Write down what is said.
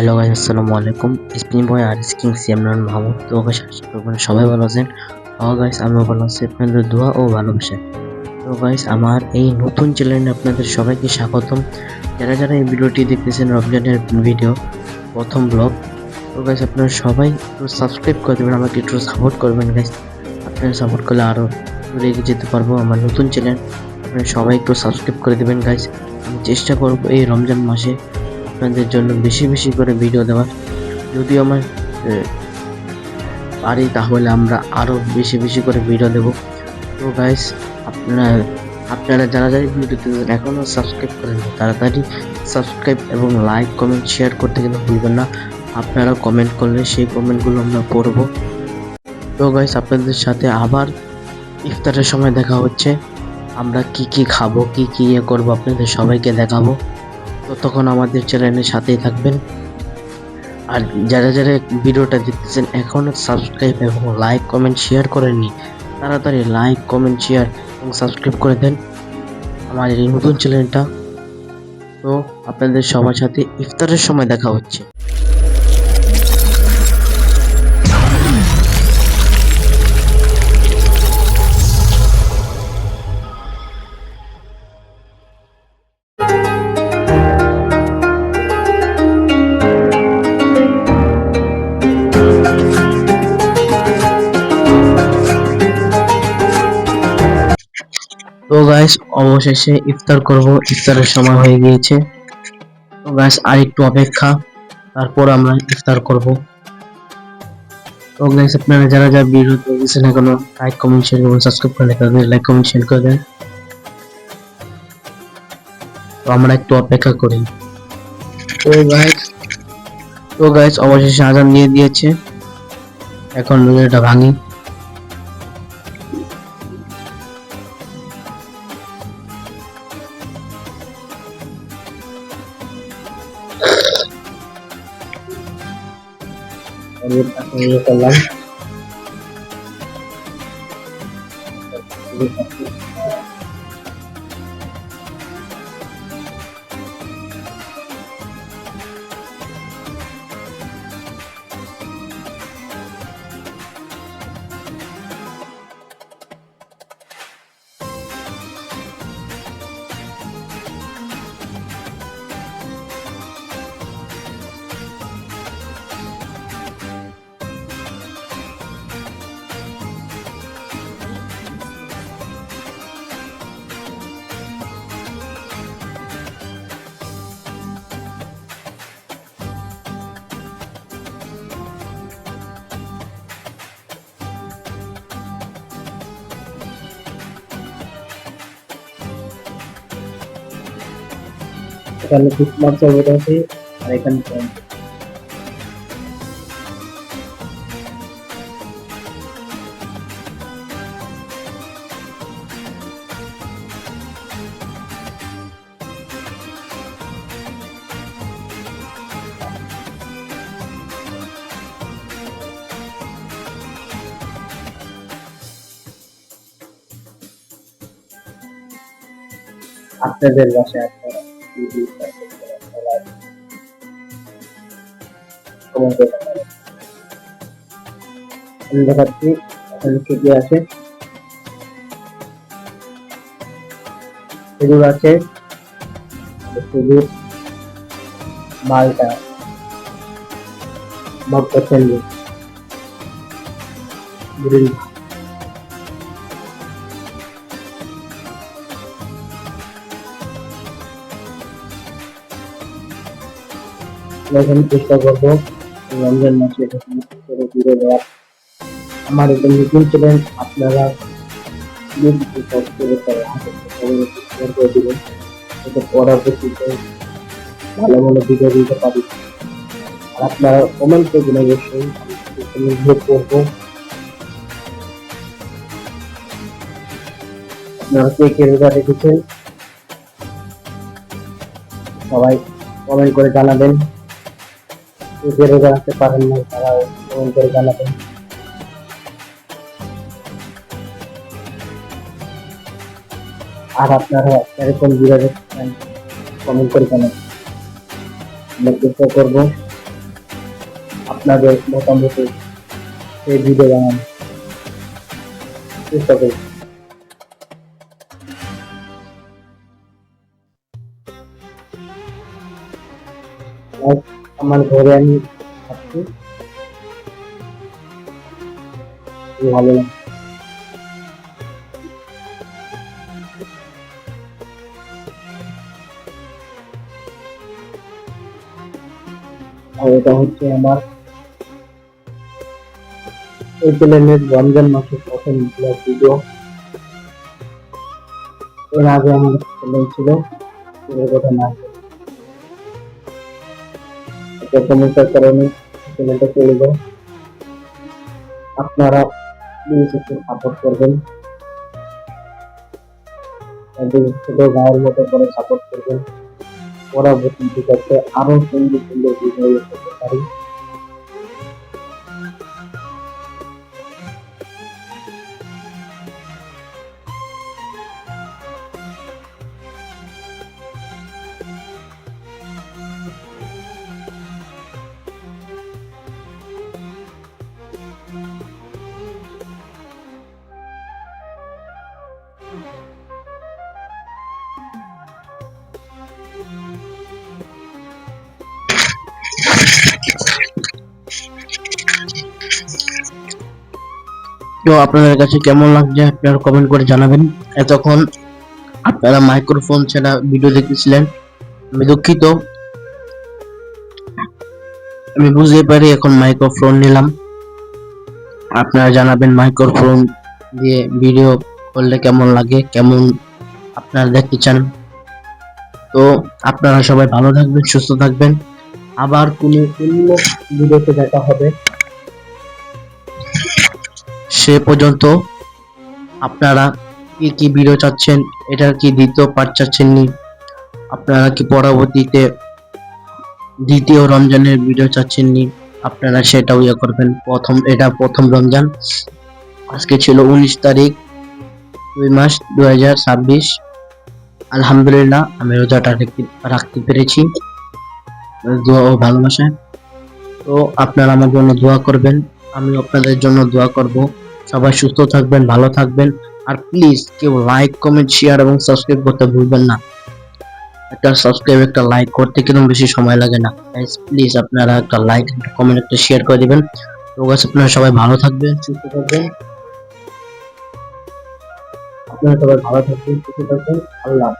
Hello guys, আসসালামু আলাইকুম। Spin বয় আর scheme সিএমরান Mahmud. তো গাইস, আশা করি সবাই ভালো আছেন। গাইস, আমিও ভালো আছি আপনাদের দোয়া ও ভালোবাসায়। তো গাইস, আমার এই নতুন চ্যানেলে আপনাদের সবাইকে স্বাগতম। যারা যারা এই ভিডিওটি দেখতেছেন, রমজানের ভিডিও প্রথম ব্লগ। তো গাইস, আপনারা সবাই একটু সাবস্ক্রাইব করে দেবেন, আমাকে একটু সাপোর্ট করবেন গাইস। আপনারা সাপোর্ট করলে আরো দূরে এগিয়ে যেতে পারবো। আমার নতুন চ্যানেল, আপনারা সবাই একটু সাবস্ক্রাইব করে দেবেন গাইস। আমি চেষ্টা করব এই রমজান মাসে আপনাদের জন্য বেশি বেশি করে ভিডিও দেওয়ার। যদি আমার পারি তাহলে আমরা আরো বেশি বেশি করে ভিডিও দেব। তো গাইস, আপনারা যারা যারা ভিডিওতে এখনো সাবস্ক্রাইব করেন তাড়াতাড়ি সাবস্ক্রাইব এবং লাইক কমেন্ট শেয়ার করতে কিন্তু ভুলবেন না। আপনারা কমেন্ট করলে সেই কমেন্টগুলো আমরা পড়বো। তো গাইস, আপনাদের সাথে আবার ইফতারের সময় দেখা হচ্ছে। আমরা কি কি খাবো, কি কি করবো আপনাদের সবাইকে দেখাবো। তো তখন আমাদের চ্যানেলের সাথেই থাকবেন। আর যারা যারা ভিডিওটা দেখতেছেন এখনো সাবস্ক্রাইব এবং লাইক কমেন্ট শেয়ার করেননি, তাড়াতাড়ি লাইক কমেন্ট শেয়ার এবং সাবস্ক্রাইব করে দেন আমার এই নতুন চ্যানেলটা। তো আপনাদের সবার সাথে ইফতারের সময় দেখা হচ্ছে। তো গাইস, অবশেষে ইফতার করব, ইফতারের সময় হয়ে গিয়েছে। তো গাইস, আর একটু অপেক্ষা, তারপর আমরা ইফতার করব। তো গাইস, আপনারা যারা যারা ভিডিও দেখছেন এখনো লাইক কমেন্ট শেয়ার এবং সাবস্ক্রাইব করে তাদের লাইক কমেন্ট শেয়ার করে দেন। তো আমরা একটু অপেক্ষা করি। তো গাইস অবশেষে আজান দিয়ে দিয়েছে, এখন রোজাটা ভাঙি। করলাম এখানে ফুটমার চলতে আছে আর এখানে আপনাদের বাসায় আপনারা আমি দেখাচ্ছি এখানে কি কি আছে। খেজুর আছে, খেজুর, মালটা, ভক্ত সেলু, গ্রিল, এখানে চেষ্টা করবো রমজান মাসে ঘুরে দেওয়ার। আমার এটা নতুন চ্যানেল, আপনারা দিবেন, পরবর্তীতে ভালো ভালো ভিডিও দিতে পারি। আর আপনারা কমেন্ট করবেন অবশ্যই, করবো আপনারা কে কে রোজা রেখেছেন সবাই কমেন্ট করে জানাবেন। কে কে রোজা রাখতে পারেন না তারা কমেন্ট করে জানাবেন। আর আপনারা এরকম ভিডিও দেখতে চান কমেন্ট করে জানাবেন, আমরা চেষ্টা করবো আপনাদের মতামত এই ভিডিও বানানোর চেষ্টা করব। আজ আমার ঘরে আমি থাকছি, ভালো লাগছে। আর এটা হচ্ছে আমার এই চ্যানেলের রমজান মাসের প্রথম ভিডিও। এর আগে আমার চ্যানেল ছিল, এর কথা না একটা সমস্যার কারণে চ্যানেলটা চলে যায়। আপনারা প্লিজ একটু সাপোর্ট করবেন, ছোট ভাইয়ের মতো করে সাপোর্ট করবেন। পরবর্তী ক্ষেত্রে আরো সুন্দর সুন্দর ভিডিও করতে পারি। তো আপনাদের কাছে কেমন লাগছে আপনারা কমেন্ট করে জানাবেন। এতক্ষণ আপনারা মাইক্রোফোন ছাড়া ভিডিও দেখতেছিলেন, আমি দুঃখিত। আমি বুঝতে পারি, এখন মাইক্রোফোন নিলাম। আপনারা জানাবেন মাইক্রোফোন দিয়ে ভিডিও করলে কেমন লাগে, কেমন আপনারা দেখতে চান। তো আপনারা সবাই ভালো থাকবেন, সুস্থ থাকবেন। আবার কোনো অন্য ভিডিওতে দেখা হবে। সে পর্যন্ত আপনারা কি কি ভিডিও চাচ্ছেন, এটার কি দ্বিতীয় পার্ট চাচ্ছেন নি, আপনারা কি পরবর্তীতে দ্বিতীয় রমজানের ভিডিও চাচ্ছেন নি, আপনারা সেটাও ইয়ে করবেন। এটা প্রথম রমজান, আজকে ছিল 19 তারিখ 2 মাস 2026। আলহামদুলিল্লাহ আমি রোজাটা রাখতে পেরেছি, দোয়া ও ভালোবাসায়। তো আপনারা আমার জন্য দোয়া করবেন, আমি আপনাদের জন্য দোয়া করব। সবাই সুস্থ থাকবেন, ভালো থাকবেন। আর প্লিজ কেউ লাইক, কমেন্ট, শেয়ার এবং সাবস্ক্রাইব করতে ভুলবেন না। একটা সাবস্ক্রাইব, একটা লাইক করতে কিন্তু বেশি সময় লাগে না। প্লিজ আপনারা একটা লাইক, একটা কমেন্ট, একটা শেয়ার করে দিবেন। তো গাইস, আপনারা সবাই ভালো থাকবেন, সুস্থ থাকবেন। আপনারা সবাই ভালো থাকবেন, সুস্থ থাকবেন। আল্লাহ।